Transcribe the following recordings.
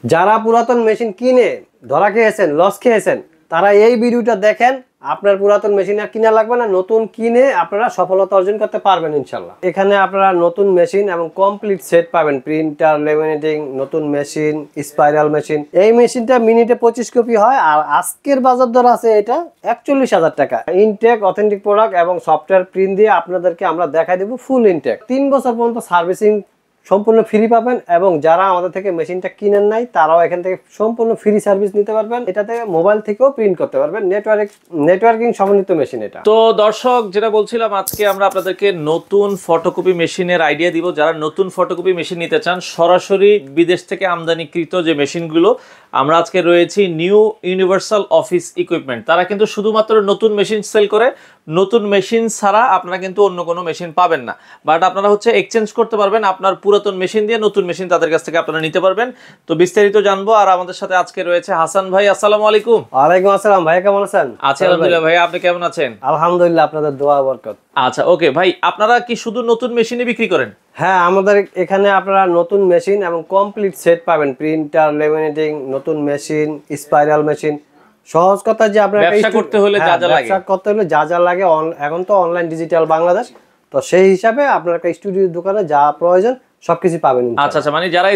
যারা পুরাতন মেশিন কিনে ধরা খেয়েছেন, লস খেয়েছেন, তারা এই ভিডিওটা দেখেন। আপনার পুরাতন মেশিন আর কিনা লাগবে না, নতুন কিনে আপনারা সফলতা অর্জন করতে পারবেন ইনশাল্লাহ। এখানে আপনারা নতুন মেশিন এবং কমপ্লিট সেট পাবেন, প্রিন্টার, লেমিনেটিং, নতুন মেশিন, স্পাইরাল মেশিন। এই মেশিনটা মিনিটে 25 কপি হয় আর আজকের বাজার দর আছে এটা 41,000 টাকা। ইনটেক, অথেন্টিক প্রোডাক্ট এবং সফটওয়্যার প্রিন্ট দিয়ে আপনাদেরকে আমরা দেখাই দেবো ফুল ইনটেক। 3 বছর পর্যন্ত সার্ভিসিং সম্পূর্ণ ফ্রি পাবেন এবং যারা আমাদের থেকে মেশিনটা কিনেন নাই তারাও এখান থেকে সম্পূর্ণ ফ্রি সার্ভিস নিতে পারবেন। এটাতে মোবাইল থেকেও প্রিন্ট করতে পারবেন, নেটওয়ার্কিং সমন্বিত মেশিন এটা। তো দর্শক, যেটা বলছিলাম, আজকে আমরা আপনাদেরকে নতুন ফটোকপি মেশিনের আইডিয়া দিব। যারা নতুন ফটোকপি মেশিন নিতে চান, সরাসরি বিদেশ থেকে আমদানিকৃত যে মেশিনগুলো, আমরা আজকে রয়েছি নিউ ইউনিভার্সাল অফিস ইকুইপমেন্ট। তারা কিন্তু শুধুমাত্র নতুন মেশিন সেল করে, নতুন মেশিন ছাড়া আপনারা কিন্তু অন্য কোনো মেশিন পাবেন না। বাট আপনারা এক্সচেঞ্জ করতে পারবেন, আপনার পুরাতন মেশিন দিয়ে নতুন মেশিন তাদের কাছ থেকে আপনারা নিতে পারবেন। তো বিস্তারিত জানবো। আর আমাদের সাথে আজকে রয়েছে হাসান ভাই। আসসালামু আলাইকুম। ওয়ালাইকুম আসসালাম ভাই, কেমন আছেন? আছি আলহামদুলিল্লাহ। ভাই আপনি কেমন আছেন? আলহামদুলিল্লাহ, আপনাদের দোয়া বরকত। আচ্ছা, ওকে ভাই, আপনারা কি শুধু নতুন মেশিনই বিক্রি করেন? হ্যাঁ, আমাদের এখানে আপনারা নতুন মেশিন এবং কমপ্লিট সেট পাবেন, প্রিন্টার, লেমিনেটিং, নতুন মেশিন, স্পাইরাল মেশিন। সহজ কথা যে আপনারা ব্যবসা করতে হলে যা যা লাগে, এখন তো অনলাইন ডিজিটাল বাংলাদেশ, তো সেই হিসাবে আপনার একটা স্টুডিওর দোকানে যা প্রয়োজন সবকিছু পাবেন। আচ্ছা আচ্ছা, মানে যারা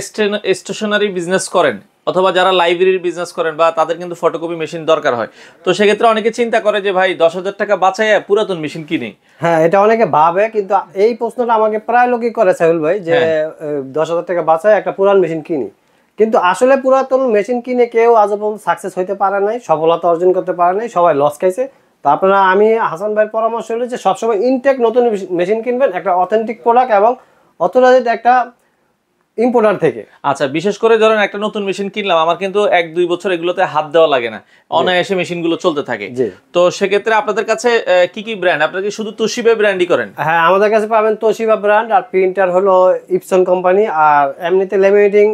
স্টেশনারি বিজনেস করেন অথবা যারা লাইব্রেরির বিজনেস করেন বা তাদের কিন্তু ফটোকপি মেশিন দরকার হয়, তো সেক্ষেত্রে অনেকে চিন্তা করে যে ভাই 10,000 টাকা বাঁচাইয়া পুরাতন মেশিন কিনে। হ্যাঁ, এটা অনেকে ভাবে, কিন্তু এই প্রশ্নটা আমাকে প্রায় লোকই করে সাইফুল ভাই, যে 10,000 টাকা বাঁচায় একটা পুরান মেশিন কিনি। কিন্তু আসলে পুরাতন মেশিন কিনে কেউ আজ পর্যন্ত সাকসেস হইতে পারে নাই, সফলতা অর্জন করতে পারে নাই, সবাই লস খাইছে। তো আপনারা, আমি হাসান ভাইয়ের পরামর্শ হলো যে সবসময় ইনটেক নতুন মেশিন কিনবেন, একটা অথেন্টিক প্রোডাক্ট এবং অথরাইজড একটা ইম্পোর্টার থেকে। আচ্ছা, বিশেষ করে ধরেন একটা নতুন মেশিন কিনলাম, আমার কিন্তু 1-2 বছর এগুলোতে হাত দেওয়া লাগে না, অনায়াসে মেশিনগুলো চলতে থাকে। তো সেক্ষেত্রে আপনাদের কাছে কি কি ব্র্যান্ড? আপনারা কি শুধু তোশিবা ব্র্যান্ডই করেন? হ্যাঁ, আমাদের কাছে পাবেন তোশিবা ব্র্যান্ড, আর প্রিন্টার হলো ইপসন কোম্পানি, আর এমনিতে লেমিনেটিং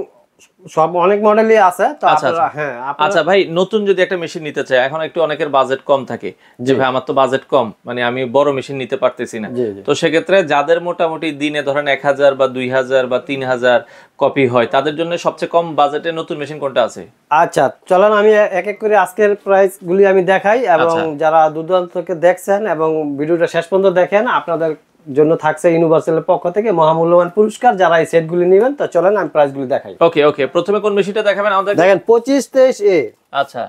সব অনেক মডেলই আছে। তো আপনারা, হ্যাঁ আচ্ছা ভাই, নতুন যদি একটা মেশিন নিতে চায়, এখন একটু অনেকের বাজেট কম থাকে, যে ভাই আমার তো বাজেট কম, মানে আমি বড় মেশিন নিতে পারতেছি না, তো সেক্ষেত্রে যাদের মোটামুটি দিনে ধরেন 1,000 বা 2,000 বা 3,000 কপি হয়, তাদের জন্য সবচেয়ে কম বাজেটে নতুন মেশিন কোনটা আছে? আচ্ছা, চলেন আমি এক এক করে আজকের প্রাইস গুলি আমি দেখাই, এবং যারা দূরদূরান্ত থেকে দেখছেন এবং ভিডিওটা শেষ পর্যন্ত দেখেন, আপনাদের জন্য থাকছে ইউনিভার্সালের পক্ষ থেকে মহামূল্যবান পুরস্কার যারা এই সেটগুলি নেবেন। তো চলেন আমি প্রাইসগুলি দেখাই। ওকে ওকে, প্রথমে কোন মেশিনটা দেখাবেন আমাদের? দেখেন 2523A। আচ্ছা,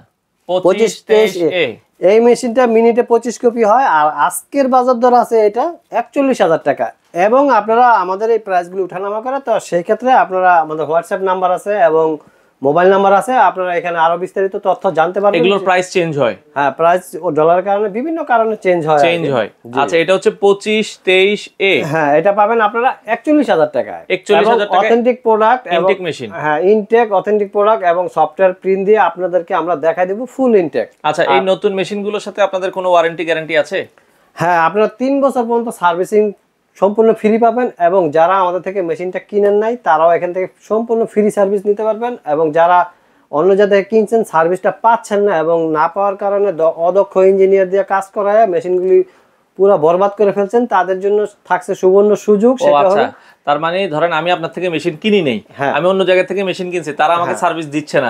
2523A। এই মেশিনটা মিনিটে 25 কপি হয় আর আজকের বাজার দর আছে এটা 41,000 টাকা। এবং আপনারা আমাদের এই প্রাইসগুলি উঠানামা করে, তো সেই ক্ষেত্রে আপনারা, আমাদের হোয়াটসঅ্যাপ নাম্বার আছে এবং মোবাইল নাম্বার আছে, আপনারা এখানে আরো বিস্তারিত তথ্য জানতে পারবেন। এগুলোর প্রাইস চেঞ্জ হয়? হ্যাঁ, প্রাইস ও ডলারের কারণে বিভিন্ন কারণে চেঞ্জ হয়। আচ্ছা, এটা হচ্ছে 2523A। হ্যাঁ, এটা পাবেন আপনারা 41,000 টাকায়। 41,000 টাকা, অথেন্টিক প্রোডাক্ট, ইনটেক মেশিন। হ্যাঁ, ইনটেক, অথেন্টিক প্রোডাক্ট এবং সফটওয়্যার প্রিন্ট দিয়ে আপনাদেরকে আমরা দেখাই দেব ফুল ইনটেক। আচ্ছা, এই নতুন মেশিনগুলোর সাথে আপনাদের কোনো ওয়ারেন্টি গ্যারান্টি আছে? হ্যাঁ, আপনারা 3 বছর পর্যন্ত সার্ভিসিং সম্পূর্ণ ফ্রি পাবেন এবং যারা আমাদের থেকে মেশিনটা কিনেন নাই তারাও এখান থেকে সম্পূর্ণ ফ্রি সার্ভিস নিতে পারবেন। এবং যারা অন্য জায়গায় কিনছেন, সার্ভিসটা পাচ্ছেন না এবং না পাওয়ার কারণে অদক্ষ ইঞ্জিনিয়ার দিয়ে কাজ করায় মেশিনগুলি পুরো বরবাদ করে ফেলছেন, তাদের জন্য থাকছে সুবর্ণ সুযোগ। সেটা হলো, তার মানে ধরেন আমি আপনার থেকে মেশিন কিনি নেই, আমি অন্য জায়গা থেকে মেশিন কিনছি, তারা আমাকে সার্ভিস দিচ্ছে না।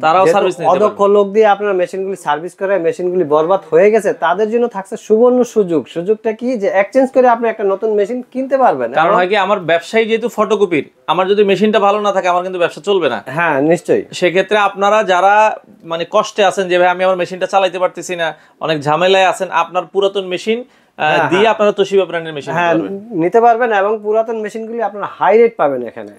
তারাও সার্ভিস নিতে পারবে। অদক্ষ লোক দিয়ে আপনারা মেশিনগুলি সার্ভিস করে মেশিনগুলি বরবাদ হয়ে গেছে, তাদের জন্য থাকছে সুবর্ণ সুযোগ। সুযোগটা কি, যে এক্সচেঞ্জ করে আপনি একটা নতুন মেশিন কিনতে পারবেন। কারণ হয় কি, আমার ব্যবসায়ী যেহেতু ফটোকপির, আমার যদি মেশিনটা ভালো না থাকে আমার কিন্তু ব্যবসা চলবে না। হ্যাঁ, নিশ্চয়ই। সেক্ষেত্রে আপনারা যারা মানে কষ্টে আছেন, যে ভাই আমি আমার মেশিনটা চালাইতে পারতেছি না, অনেক ঝামেলায় আছেন, আপনার পুরাতন মেশিন দিয়ে আপনারা তোশিবা ব্র্যান্ডের মেশিন নিতে পারবেন এবং পুরাতন মেশিনগুলি আপনারা হাই রেট পাবেন এখানে।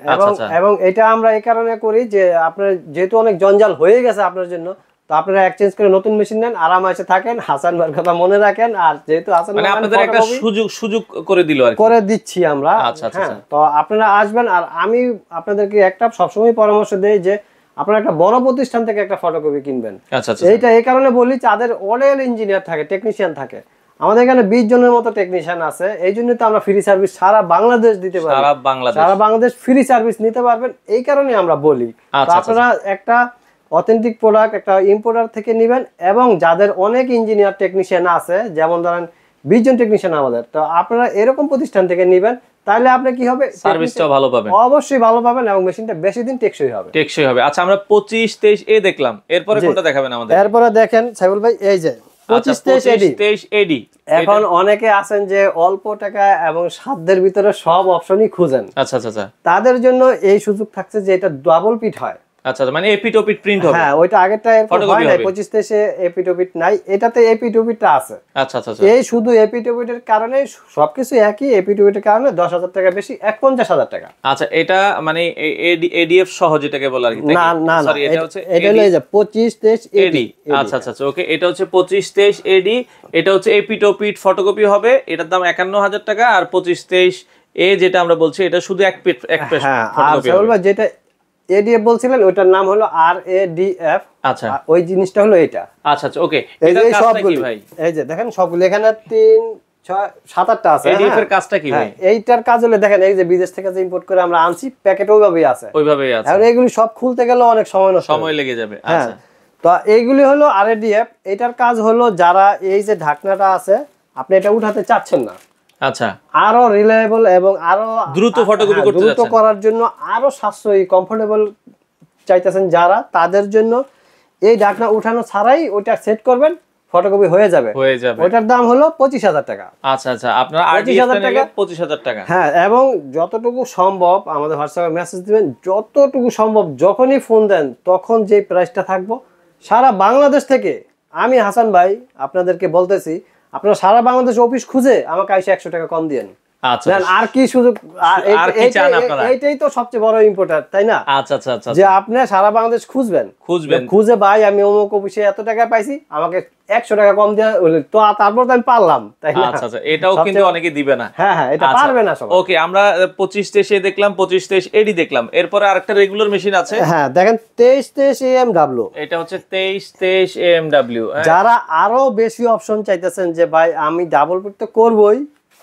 এবং এটা আমরা এই কারণে করি যে আপনার যেহেতু অনেক জঞ্জাল হয়ে গেছে আপনার জন্য, তো আপনারা এক্সচেঞ্জ করে নতুন মেশিন নেন, আরামে থাকেন, হাসান ভাইয়ের কথা মনে রাখেন। আর যেহেতু হাসান মানে আপনাদের একটা সুযোগ করে দিল আর করে দিচ্ছি আমরা। হ্যাঁ, তো আপনারা আসবেন। আর আমি আপনাদেরকে একটা সবসময় পরামর্শ দেই যে আপনারা একটা বড় প্রতিষ্ঠান থেকে একটা ফটোকপি কিনবেন। এইটা এই কারণে বলি, তাদের অনেক ইঞ্জিনিয়ার থাকে, টেকনিশিয়ান থাকে। আমাদের এখানে 20 জনের মতো টেকনিশিয়ান আছে, এই জন্য তো আমরা ফ্রি সার্ভিস সারা বাংলাদেশ দিতে পারি। সারা বাংলাদেশ ফ্রি সার্ভিস নিতে পারবেন, এই কারণে আমরা বলি। আপনারা একটা অথেন্টিক প্রোডাক্ট একটা ইম্পোর্টার থেকে নেবেন, এবং যাদের অনেক ইঞ্জিনিয়ার টেকনিশিয়ান আছে, যেমন ধরেন 20 জন টেকনিশিয়ান আমাদের, তো আপনারা এরকম প্রতিষ্ঠান থেকে নেবেন, তাহলে আপনি কি হবে, সার্ভিসটাও ভালো পাবেন, অবশ্যই ভালো পাবেন এবং মেশিনটা বেশি দিন টেকসই হবে। টেকসই হবে। আচ্ছা আমরা 25 23 এ দেখলাম, এরপরে কোনটা দেখাবেন আমাদের? এরপরে দেখেন সাইফুল ভাই, এই যে 25 23 এডি। এখন অনেকে আছেন যে অল্প টাকা এবং সাধ্যের ভিতরে সব অপশনই খুঁজেন। আচ্ছা আচ্ছা আচ্ছা, তাদের জন্য এই সুযোগ থাকছে যে এটা ডাবল পিট হয়। আচ্ছা মানে এপিট ওপিট প্রিন্ট হবে। হ্যাঁ, ওইটা আগেরটা এরকম হয় না, 25 23 এপিট ওপিট নাই, এটাতে এপিট ওপিটটা আছে। আচ্ছা আচ্ছা, এই শুধু এপিট ওপিটের কারণে সবকিছু একই, এপিট ওপিটের কারণে 10,000 টাকা বেশি, 51,000 টাকা। আচ্ছা এটা মানে এডিএফ সহ যেটাকে বলে আর কি? না না, সরি এটা হচ্ছে এটা হলো এই যে 25 23 এডি। আচ্ছা আচ্ছা আচ্ছা, ওকে। এটা হচ্ছে 25 23 এডি, এটা হচ্ছে এপিট ওপিট ফটোকপি হবে, এটার দাম 51,000 টাকা। আর 25 23 এ যেটা আমরা বলছি এটা শুধু এক পেজ ফটোকপি হবে। আর যেটা এডিএফ বলছিলেন ওটার নাম হলো আরএডিএফ। আচ্ছা, ওই জিনিসটা হলো এটা। আচ্ছা আচ্ছা, ওকে। এটার কাজটা কি ভাই? এই যে দেখেন সবগুলো এখানে 3 6 7 8টা আছে। এডিএফ এর কাজটা কি ভাই? এইটার কাজ হলো দেখেন, এই যে বিদেশ থেকে যে ইম্পোর্ট করে আমরা আনছি, প্যাকেট ওইভাবেই আছে, ওইভাবেই আছে। আর এগুলি সব খুলতে গেলে অনেক সময় লেগে যাবে। হ্যাঁ, আচ্ছা, তো এইগুলি হলো আরএডিএফ। এটার কাজ হলো যারা এই যে ঢাকনাটা আছে আপনি এটা উঠাতে চাচ্ছেন না, আচ্ছা, আরো রিলায়েবল এবং আরো দ্রুত ফটোকপি করতে দ্রুত করার জন্য আরো সাশ্রয়ী কমফোর্টেবল চাইতেছেন যারা, তাদের জন্য এই ঢাকনা উঠানো ছাড়াই ওটা সেট করবেন, ফটোকপি হয়ে যাবে। ওটার দাম হলো 25,000 টাকা। আচ্ছা আচ্ছা, আপনারা 25,000 টাকা 25,000 টাকা। হ্যাঁ, এবং যতটুকু সম্ভব আমাদের হোয়াটসঅ্যাপে মেসেজ দিবেন, যতটুকু সম্ভব যখনই ফোন দেন তখন যে প্রাইসটা থাকবো সারা বাংলাদেশ থেকে, আমি হাসান ভাই আপনাদেরকে বলতেছি, আপনারা সারা বাংলাদেশ অফিস খুঁজে আমাকে 100 টাকা কম দিয়েন। আচ্ছা, আর কি সুযোগ, আর কি চান আপনারা? এইটাই তো সবচেয়ে বড় ইম্পর্টেন্ট, তাই না? আচ্ছা আচ্ছা আচ্ছা, যে আপনি সারা বাংলাদেশ খুঁজে ভাই আমি অমুক অফিসে এত টাকা পাইছি, আমাকে 100 টাকা কম দেওয়া তো তারপর তো আমি পারলাম, তাই না? আচ্ছা আচ্ছা, এটাও কিন্তু অনেকে দিবে না। হ্যাঁ হ্যাঁ, এটা পারবে না সবাই। ওকে, আমরা 25 23 দেখলাম, 25 23 এডি দেখলাম, এরপরে আরেকটা রেগুলার মেশিন আছে। হ্যাঁ দেখেন 23 23 এএমডব্লিউ, এটা হচ্ছে 23 23 এএমডব্লিউ। যারা আরো বেশি অপশন চাইতেছেন যে ভাই আমি ডাবল প্রিন্ট তো করবই,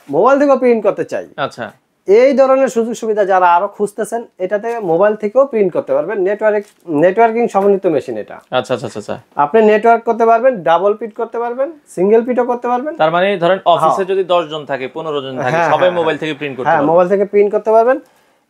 মোবাইল থেকেও প্রিন্ট করতে চাই, আচ্ছা, এই ধরনের সুযোগ সুবিধা যারা আরো খুঁজতেছেন, এটাতে মোবাইল থেকেও প্রিন্ট করতে পারবেন। নেটওয়ার্কিং সমন্বিত মেশিন এটা। আচ্ছা আচ্ছা আচ্ছা, আপনি নেটওয়ার্ক করতে পারবেন, ডাবল পিট করতে পারবেন, সিঙ্গেল পিটও করতে পারবেন। তার মানে ধরেন অফিসে যদি 10 জন থাকে 15 জন থাকে, সবাই মোবাইল থেকে প্রিন্ট করতে পারবে। হ্যাঁ, মোবাইল থেকে প্রিন্ট করতে পারবেন।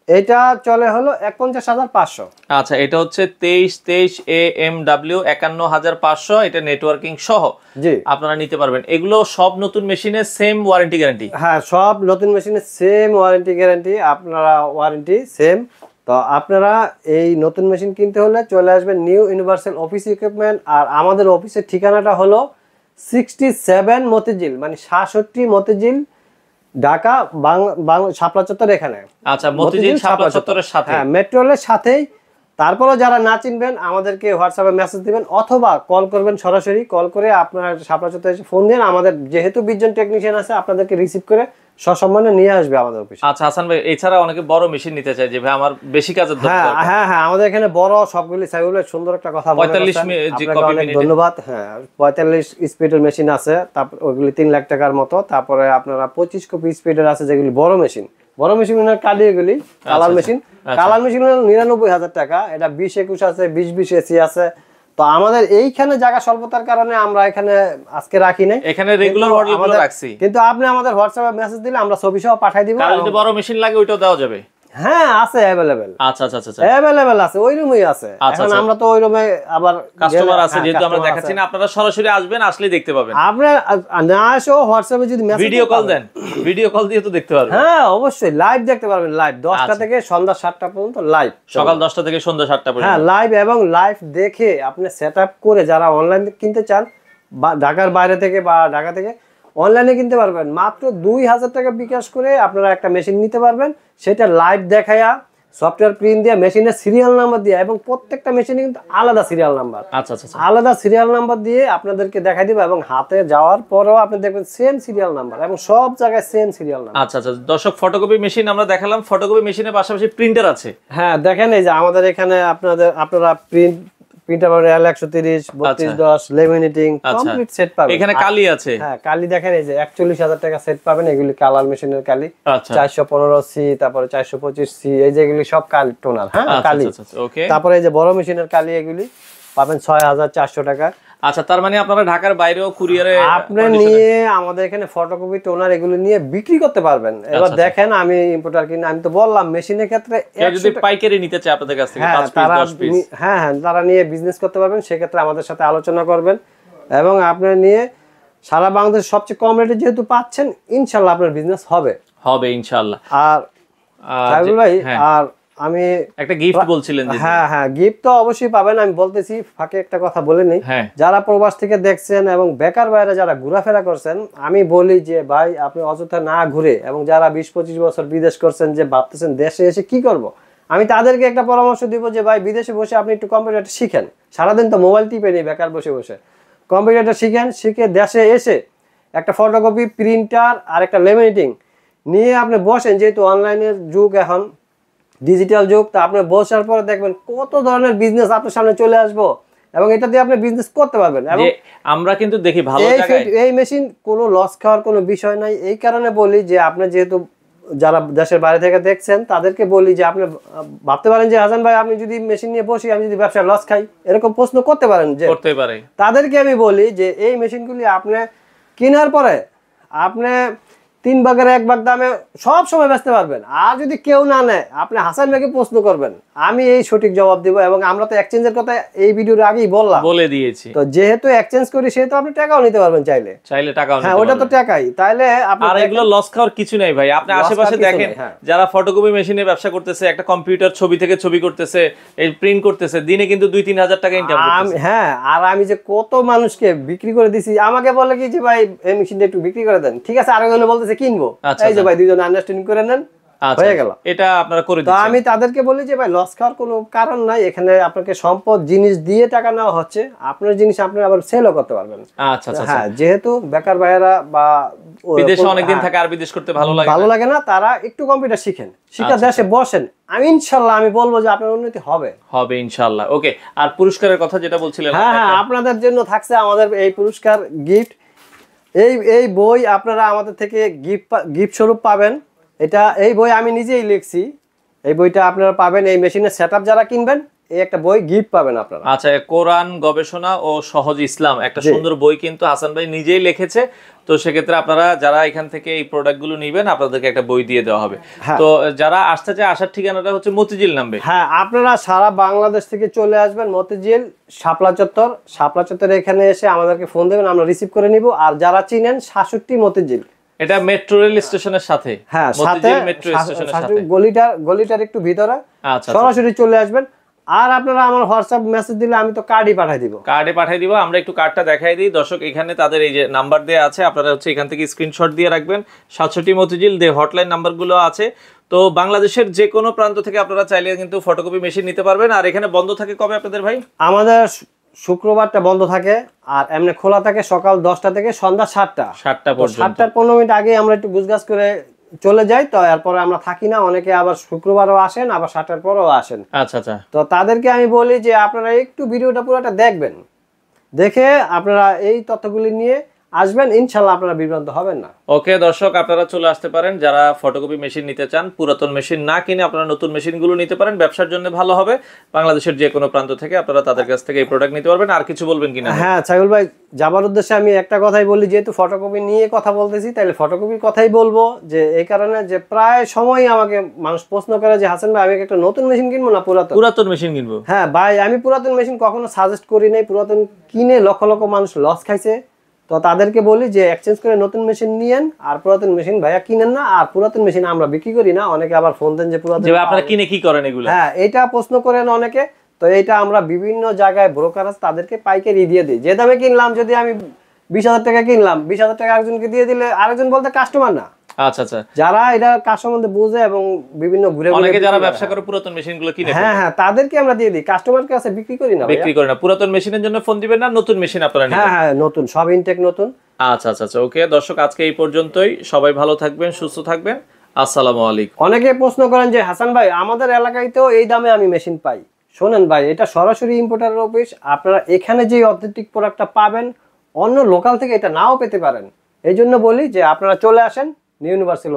এটা চলে হলো 51,500। আচ্ছা, এটা হচ্ছে 23 23 এএমডব্লিউ 51,500, এটা নেটওয়ার্কিং সহ জি আপনারা নিতে পারবেন। এগুলো সব নতুন মেশিনে সেম ওয়ারেন্টি গ্যারান্টি? হ্যাঁ, সব নতুন মেশিনে সেম ওয়ারেন্টি গ্যারান্টি, আপনারা ওয়ারেন্টি সেম। তো আপনারা এই নতুন মেশিন কিনতে হলে চলে আসবেন নিউ ইউনিভার্সাল অফিস ইকুইপমেন্ট। আর আমাদের অফিসের ঠিকানাটা হলো 67 মতিঝিল, মানে 66 মতিঝিল, ঢাকা, শাপলা চত্বর এখানে। আচ্ছা, মতিঝিল শাপলা চত্বরের সাথে, হ্যাঁ, মেট্রো রেলের সাথেই। তারপরে যারা না চিনবেন আমাদেরকে হোয়াটসঅ্যাপে মেসেজ দিবেন অথবা কল করবেন, সরাসরি কল করে আপনার শাপলা চত্বরে এসে ফোন দেন। আমাদের যেহেতু 20 জন টেকনিশিয়ান আছে, আপনাদেরকে রিসিভ করে সসম্মানে নিয়ে আসবে আমাদের অফিসে। আচ্ছা হাসান ভাই, এছাড়া অনেকে বড় মেশিন নিতে চায় যে ভাই আমার বেশি কাজের দরকার। হ্যাঁ হ্যাঁ, আমাদের এখানে বড় সবগুলি সাইকেল। সুন্দর একটা কথা বলেছেন, 45 অনেক ধন্যবাদ। হ্যাঁ, 45 স্পিডের মেশিন আছে, তারপর ওইগুলি 3 লাখ টাকার মতো। তারপরে আপনারা 25 কপি স্পিডের আছে, যেগুলি বড় মেশিন কালি, এগুলি কালার মেশিন। কালার মেশিন 99,000 টাকা। এটা 20-21 আছে, 20-20 এসি আছে। তো আমাদের এইখানে জায়গা স্বল্পতার কারণে আমরা এখানে আজকে রাখি নাই, এখানে রেগুলার মডেলগুলো রাখছি। কিন্তু আপনি আমাদের হোয়াটসঅ্যাপে মেসেজ দিলে আমরা ছবি সহ পাঠিয়ে দিব। আর যদি বড় মেশিন লাগে ওইটাও দেওয়া যাবে? হ্যাঁ, আছে अवेलेबल। আচ্ছা আচ্ছা আচ্ছা, अवेलेबल আছে, ওই রুমেই আছে। এখন আমরা তো ওই রুমে আবার কাস্টমার আছে, যেহেতু আমরা দেখাচ্ছি না, আপনারা সরাসরি আসবেন, আসলেই দেখতে পাবেন। আপনারা না আসো, হোয়াটসঅ্যাপে যদি মেসেজ ভিডিও কল দেন, ভিডিও কল দিয়ে তো দেখতে পারবেন। হ্যাঁ, অবশ্যই লাইভ দেখতে পারবেন। লাইভ 10টা থেকে সন্ধ্যা 7টা পর্যন্ত লাইভ, সকাল 10টা থেকে সন্ধ্যা 7টা পর্যন্ত। হ্যাঁ, লাইভ এবং লাইভ দেখে আপনি সেটআপ করে যারা অনলাইন কিনতে চান, বা ঢাকার বাইরে থেকে বা ঢাকা থেকে অনলাইনে কিনতে পারবেন। মাত্র 2,000 টাকা বিকাশ করে আপনারা একটা মেশিন নিতে পারবেন। সেটা লাইভ দেখায়া, সফটওয়্যার প্রিন্ট দিয়ে, মেশিনের সিরিয়াল নাম্বার দিয়ে, এবং প্রত্যেকটা মেশিনে কিন্তু আলাদা সিরিয়াল নাম্বার, আচ্ছা আচ্ছা, আলাদা সিরিয়াল নাম্বার দিয়ে আপনাদেরকে দেখাই দিব। এবং হাতে যাওয়ার পরেও আপনি দেখবেন সেম সিরিয়াল নাম্বার, এবং সব জায়গায় সেম সিরিয়াল নাম্বার। আচ্ছা আচ্ছা, দর্শক ফটোকপি মেশিন আমরা দেখালাম, ফটোকপি মেশিনের পাশাপাশি প্রিন্টার আছে। হ্যাঁ, দেখেন এই যে আমাদের এখানে আপনারা প্রিন্টার পাবেন L130 3210 লেমিনেটিং কমপ্লিট সেট পাবেন। এখানে কালি আছে। হ্যাঁ, কালি দেখেন এই যে 41,000 টাকা সেট পাবেন। এগুলি কালার মেশিনের কালি। আচ্ছা, 415C, তারপরে 425C, এই যে এগুলি সব কালি টোনার। হ্যাঁ, কালি। ওকে। তারপরে এই যে বড় মেশিনের কালি, এগুলি পাবেন 6,400 টাকা। আচ্ছা, তার মানে আপনারা ঢাকার বাইরেও কুরিয়ারে আপনি নিয়ে আমাদের এখানে ফটোকপি টোনার এগুলো নিয়ে বিক্রি করতে পারবেন। এবার দেখেন আমি ইম্পোর্টার কিনা, আমি তো বললাম মেশিনের ক্ষেত্রে যদি পাইকারি নিতে চায় আপনাদের কাছ থেকে 5 পিস 10 পিস, হ্যাঁ তারা নিয়ে বিজনেস করতে পারবেন। সেক্ষেত্রে আমাদের সাথে আলোচনা করবেন এবং আপনার নিয়ে সারা বাংলাদেশ সবচেয়ে কম রেটে যেহেতু পাচ্ছেন, ইনশাল্লাহ আপনার বিজনেস হবে ইনশাআল্লাহ। আর সাইবুল ভাই, আর আমি একটা গিফট বলছিলেন যে হ্যাঁ গিফট তো অবশ্যই পাবেন। আমি বলতেছি ফাঁকে একটা কথা বলে নেই, যারা প্রবাস থেকে দেখছেন এবং বেকার বাইরে যারা ঘোরাফেরা করছেন, আমি বলি যে ভাই আপনি অযথা না ঘুরে, এবং যারা 20-25 বছর বিদেশ করছেন যে ভাবতেছেন দেশে এসে কি করব, আমি তাদেরকে একটা পরামর্শ দিব যে ভাই বিদেশে বসে আপনি একটু কম্পিউটারটা শিখেন। সারাদিন তো মোবাইল টিপে নেই বেকার বসে বসে, কম্পিউটারটা শিখেন, শিখে দেশে এসে একটা ফটোকপি, প্রিন্টার আর একটা লেমিনেটিং নিয়ে আপনি বসেন। যেহেতু অনলাইনের যুগ, এখন ডিজিটাল যুগ, তা আপনি বসার পরে দেখবেন কত ধরনের বিজনেস আপনার সামনে চলে আসবো এবং এটা দিয়ে আপনি বিজনেস করতে পারবেন। এবং আমরা কিন্তু দেখি ভালো জায়গায় এই মেশিন কোনো লস খাওয়ার কোনো বিষয় নাই। এই কারণে বলি যে আপনি যেহেতু যারা দেশের বাইরে থেকে দেখছেন তাদেরকে বলি যে আপনি ভাবতে পারেন যে হাসান ভাই আপনি যদি মেশিন নিয়ে বসি আমি যদি ব্যবসায় লস খাই, এরকম প্রশ্ন করতে পারেন যে করতে পারে। তাদেরকে আমি বলি যে এই মেশিনগুলি আপনি কেনার পরে আপনি 3 ভাগের 1 ভাগ দামে সব সময় বেচতে পারবেন। আর যদি কেউ না নেয় আপনি হাসান ভাইকে প্রশ্ন করবেন, আমি এই সঠিক জবাব দিব। এবং আমরা তো এক্সচেঞ্জের কথা এই ভিডিওর আগেই বলে দিয়েছি, তো যেহেতু এক্সচেঞ্জ করি সেহেতু আপনি টাকাও নিতে পারবেন, চাইলে টাকাও নিতে পারবেন। হ্যাঁ, ওটা তো টাকাই, তাইলে আপনি আর এগুলো লস খাওয়ার কিছু নাই ভাই। আপনি আশেপাশে দেখেন যারা ফটোকপি মেশিনে ব্যবসা করতেছে, একটা কম্পিউটার ছবি থেকে ছবি করতেছে, এই প্রিন্ট করতেছে, দিনে কিন্তু 2-3 হাজার টাকা ইনকাম করতেছে। হ্যাঁ, আর আমি যে কত মানুষকে বিক্রি করে দিছি, আমাকে বলে কি যে ভাই এই মেশিনটা একটু বিক্রি করে দেন, ঠিক আছে, আরেকজন বলতেছে কিনবো, এই যে ভাই দুইজন আন্ডারস্ট্যান্ডিং করে নেন, হয়ে গেল। এটা আপনারা করে দিচ্ছেন। তো আমি তাদেরকে বলি যে ভাই লস খাওয়ার কোনো কারণ নাই, এখানে আপনাকে সম্পদ জিনিস দিয়ে টাকা নেওয়া হচ্ছে, আপনার জিনিস আপনি আবার সেলও করতে পারবেন। আচ্ছা, হ্যাঁ, যেহেতু বেকার ভাইয়েরা বা বিদেশে অনেকদিন থাকে আর বিদেশ করতে ভালো লাগে না, তারা একটু কম্পিউটার শিখেন, শিখে দেশে বসেন, আমি ইনশাআল্লাহ আমি বলবো যে আপনার উন্নতি হবে ইনশাআল্লাহ। ওকে, আর পুরস্কারের কথা যেটা বলছিলেন, হ্যাঁ আপনাদের জন্য থাকছে আমাদের এই পুরস্কার গিফট। এই বই আপনারা আমাদের থেকে গিফট স্বরূপ পাবেন। এই বই আমি নিজেই লিখছি, এই বইটা আপনারা পাবেন। এই মেশিনের সেটআপ যারা কিনবেন এই একটা বই গিফট পাবেন আপনারা। আচ্ছা, কোরআন গবেষণা ও সহজ ইসলাম, একটা সুন্দর বই কিন্তু হাসান ভাই নিজেই লিখেছে। তো সেক্ষেত্রে আপনারা যারা এখান থেকে এই প্রোডাক্টগুলো নেবেন আপনাদেরকে একটা বই দিয়ে দেওয়া হবে। তো যারা আসতে চায়, আসার ঠিকানাটা হচ্ছে মতিঝিল নামবে। হ্যাঁ, আপনারা সারা বাংলাদেশ থেকে চলে আসবেন মতিঝিল শাপলা চত্বর, এখানে এসে আমাদেরকে ফোন দেবেন, আমরা রিসিভ করে নিব। আর যারা চিনেন 66 মতিঝিল, এটা মেট্রো রেল স্টেশনের সাথে, হ্যাঁ মতিঝিল মেট্রো স্টেশনের সাথে, গলিটার একটু ভিতরে, সরাসরি চলে আসবেন। আর আপনারা আমার হোয়াটসঅ্যাপ মেসেজ দিলে আমি তো কার্ডে পাঠিয়ে দিব। আমরা একটু কার্ডটা দেখাই দিই দর্শক। এখানে তাদের এই যে নাম্বার দেয়া আছে, আপনারা হচ্ছে এখান থেকে স্ক্রিনশট দিয়ে রাখবেন। 67 মতিঝিল হটলাইন নাম্বারগুলো আছে। তো বাংলাদেশের যে কোনো প্রান্ত থেকে আপনারা চাইলে কিন্তু ফটোকপি মেশিন নিতে পারবেন। আর এখানে বন্ধ থাকে কবে আপনাদের ভাই? আমাদের শুক্রবারটা বন্ধ থাকে, আর এমনি খোলা থাকে সকাল 10টা থেকে সন্ধ্যা 7টা পর্যন্ত। 7টার 15 মিনিট আগে আমরা একটু গুছগাছ করে চলে যাই, তো এরপরে আমরা থাকি না। অনেকে আবার শুক্রবারও আসেন, আবার 7টার পরেও আসেন। আচ্ছা, তো তাদেরকে আমি বলি যে আপনারা একটু ভিডিওটা পুরোটা দেখবেন, দেখে আপনারা এই তথ্যগুলি নিয়ে আসবেন, ইনশাআল্লাহ আপনারা বিভ্রান্ত হবেন না। ওকে দর্শক, আপনারা চলে আসতে পারেন যারা ফটোকপি মেশিন নিতে চান। পুরাতন মেশিন না কিনে আপনারা নতুন মেশিনগুলো নিতে পারেন, ব্যবসার জন্য ভালো হবে। বাংলাদেশের যে কোনো প্রান্ত থেকে আপনারা তাদের কাছ থেকে এই প্রোডাক্ট নিতে পারবেন। আর কিছু বলবেন কিনা? হ্যাঁ ছাগল ভাই, যাবার উদ্দেশ্যে আমি একটা কথাই বলি, যেহেতু ফটোকপি নিয়ে কথা বলতেছি তাহলে ফটোকপির কথাই বলবো। যে এই কারণে যে প্রায় সময় আমাকে মানুষ প্রশ্ন করে যে হাসান ভাই আমি একটা নতুন মেশিন কিনবো না পুরাতন মেশিন কিনবো? হ্যাঁ ভাই, আমি পুরাতন মেশিন কখনো সাজেস্ট করি নাই। পুরাতন কিনে লক্ষ লক্ষ মানুষ লস খাইছে। তো তাদেরকে বলি যে এক্সচেঞ্জ করে নতুন মেশিন নিয়েন, আর পুরাতন মেশিন ভাইয়া কিনেন না। আর পুরাতন মেশিন আমরা বিক্রি করি না। অনেকে আবার ফোন দেন যে পুরাতন আপনারা কিনে কি করেন এগুলো। হ্যাঁ, এটা প্রশ্ন করেন অনেকে। তো এটা আমরা বিভিন্ন জায়গায় ব্রোকার আছে তাদেরকে পাইকারি দিয়ে দিই। যে দামে কিনলাম, যদি আমি 20,000 টাকা কিনলাম, 20,000 টাকা আরেকজনকে দিয়ে দিলে আরেকজন বলতে কাস্টমার না। আচ্ছা, যারা এটা কাজ সম্বন্ধে বুঝে এবং বিভিন্ন অনেকে যারা ব্যবসা করে পুরাতন মেশিনগুলো কিনে, হ্যাঁ তাদেরকে আমরা দিয়ে দিই, কাস্টমার কাছে বিক্রি করি না। পুরাতন মেশিনের জন্য ফোন দিবেন না, নতুন মেশিন আপনারা নেবেন। হ্যাঁ নতুন, সব ইনটেক নতুন। আচ্ছা, ওকে দর্শক, আজকে এই পর্যন্তই। সবাই ভালো থাকবেন, সুস্থ থাকবেন। আসসালামু আলাইকুম। অনেকে প্রশ্ন করেন যে হাসান ভাই আমাদের এলাকায় তো এই দামে আমি মেশিন পাই। শোনেন ভাই, এটা সরাসরি ইম্পোর্টারের অফিস। আপনারা এখানে যে অথেন্টিক প্রোডাক্টটা পাবেন অন্য লোকাল থেকে এটা নাও পেতে পারেন। এই জন্য বলি যে আপনারা চলে আসেন নিউ ইউনিভার্সাল।